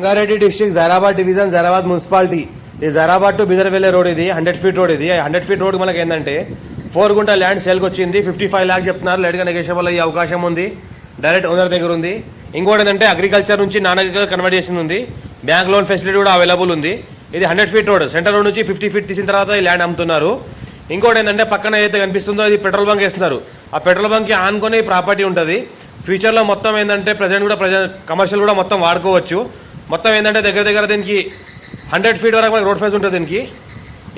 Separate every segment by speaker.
Speaker 1: Rangareddy district Zaheerabad division Zaheerabad municipality. ఈ Zaheerabad to Bidar వెళ్ళే road ఇది 100 ఫీట్ రోడ్. ఇది 100 ఫీట్ రోడ్ మనకి ఏంటంటే 4 గుంట ల్యాండ్ సేల్కి వచ్చింది. 55 lakhs చెప్తున్నారు. లేట్గా నెగోషియబుల్ అయ్యే అవకాశం ఉంది. డైరెక్ట్ ఓనర్ దగ్గర ఉంది. ఇంకోటి ఏంటంటే అగ్రికల్చర్ నుంచి నాన్ అగ్రికల్చర్ కన్వర్ట్ చేసింది ఉంది. బ్యాంక్ లోన్ ఫెసిలిటీ కూడా అవైలబుల్ ఉంది. ఇది 100 ఫీట్ రోడ్. సెంటర్ రోడ్ నుంచి 50 ఫీట్ తీసిన తర్వాత ఈ ల్యాండ్ అమ్ముతున్నారు. ఇంకోటి ఏంటంటే పక్కన ఏదైతే కనిపిస్తుందో ఇది పెట్రోల్ బంక్ వేస్తున్నారు. ఆ పెట్రోల్ బంక్కి ఆనుకొని ప్రాపర్టీ ఉంటుంది. ఫ్యూచర్లో మొత్తం ఏంటంటే ప్రజెంట్ కమర్షియల్ కూడా మొత్తం వాడుకోవచ్చు. మొత్తం ఏంటంటే దగ్గర దీనికి 100 ఫీట్ వరకు మనకి రోడ్ ఫేస్ ఉంటుంది దీనికి.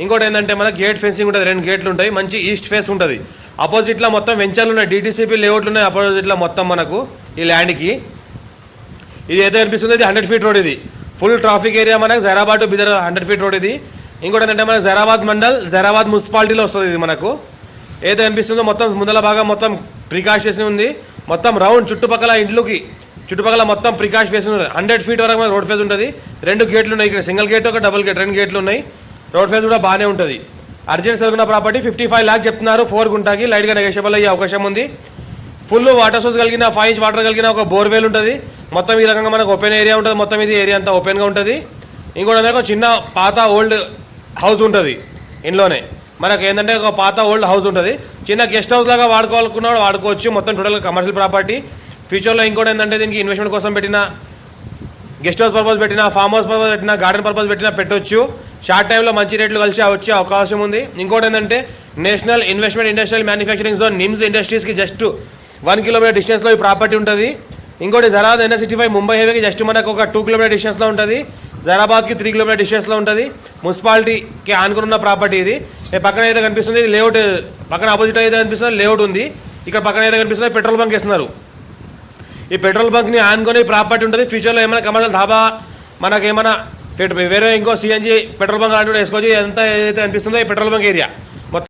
Speaker 1: ఇంకోటి ఏంటంటే మనకి గేట్ ఫెన్సింగ్ ఉంటుంది. 2 గేట్లు ఉంటాయి. మంచి ఈస్ట్ ఫేస్ ఉంటుంది. అపోజిట్లో మొత్తం వెంచర్లు ఉన్నాయి. DTCP లేఅవుట్లు ఉన్నాయి అపోజిట్లో మొత్తం మనకు ఈ ల్యాండ్కి. ఇది ఏదైతే కనిపిస్తుందో ఇది 100 ఫీట్ రోడ్. ఇది ఫుల్ ట్రాఫిక్ ఏరియా మనకు Zaheerabad to Bidar 100 feet road ఇది. ఇంకోటి ఏంటంటే మనకు జైరాబాద్ మండల్ జైరాబాద్ మున్సిపాలిటీలో వస్తుంది. ఇది మనకు ఏదైతే కనిపిస్తుందో మొత్తం ముందల భాగం మొత్తం ప్రికాషన్స్ ఉంది. మొత్తం రౌండ్ చుట్టుపక్కల మొత్తం ప్రికాష్ ఫేస్ ఉంది. 100 ఫీట్ వరకు మనకు రోడ్ ఫేస్ ఉంటుంది. 2 గేట్లు ఉన్నాయి. ఇక్కడ సింగిల్ గేట్ ఒక డబుల్ గేట్ 2 గేట్లు ఉన్నాయి. రోడ్ ఫేస్ కూడా బాగానే ఉంటుంది. అర్జెంట్ చదువుకున్న ప్రాపర్టీ 55 lakhs చెప్తున్నారు. 4 గుంటకి లైట్గా నెగోషియబుల్ అయ్యే అవకాశం ఉంది. ఫుల్ వాటర్ సోర్స్ కలిగిన 5 inch వాటర్ కలిగిన ఒక బోర్వెల్ ఉంటుంది. మొత్తం ఈ రకంగా మనకు ఓపెన్ ఏరియా ఉంటుంది. మొత్తం ఇది ఏరియా అంతా ఓపెన్గా ఉంటుంది. ఇంకోటి ఒక చిన్న పాత ఓల్డ్ హౌస్ ఉంటుంది. ఇంట్లోనే మనకు ఏంటంటే ఒక పాత ఓల్డ్ హౌస్ ఉంటుంది. చిన్న గెస్ట్ హౌస్ లాగా వాడుకోవాలనుకున్నా వాడుకోవచ్చు. మొత్తం టోటల్గా కమర్షియల్ ప్రాపర్టీ. ఫ్యూచర్లో ఇంకోటి ఏంటంటే దీనికి ఇన్వెస్ట్మెంట్ కోసం పెట్టిన గెస్ట్ హౌస్ పర్పస్ పెట్టిన ఫామ్ హౌస్ పర్పస్ పెట్టిన గార్డెన్ పర్పస్ పెట్టినా పెట్టొచ్చు. షార్ట్ టైంలో మంచి రేట్లు కలిసి వచ్చే అవకాశం ఉంది. ఇంకోటి ఏంటంటే national investment industrial manufacturing zone NIMZ ఇండస్ట్రీస్కి జస్ట్ 1 kilometer డిస్టెన్స్లో ఈ ప్రాపర్టీ ఉంటుంది. ఇంకోటి జైరాబాద్ NH65 ముంబై హైవేకి జస్ట్ మనకు ఒక 2 kilometer డిస్టెన్స్లో ఉంటుంది. జైరాబాద్కి 3 kilometer డిస్టెన్స్లో ఉంటుంది. మున్సిపాలిటీకి ఆనుకున్న ప్రాపర్టీ ఇది. పక్కన అయితే కనిపిస్తుంది లేఅవుట్, పక్కన ఆపోజిట్ అయితే కనిపిస్తుంది లేఅవుట్ ఉంది. ఇక్కడ పక్కన అయితే కనిపిస్తుంది పెట్రోల్ బంక్ వేస్తున్నారు. ఈ పెట్రోల్ బంక్ని ఆనుకొని ప్రాపర్టీ ఉంటుంది. ఫ్యూచర్లో ఏమైనా కమర్షియల్ ధాబా మనకేమైనా వేరే ఇంకో CNG పెట్రోల్ బంక్ లాంటి వేసుకోవచ్చు. ఎంత ఏదైతే అనిపిస్తుందో ఈ పెట్రోల్ బంక్ ఏరియా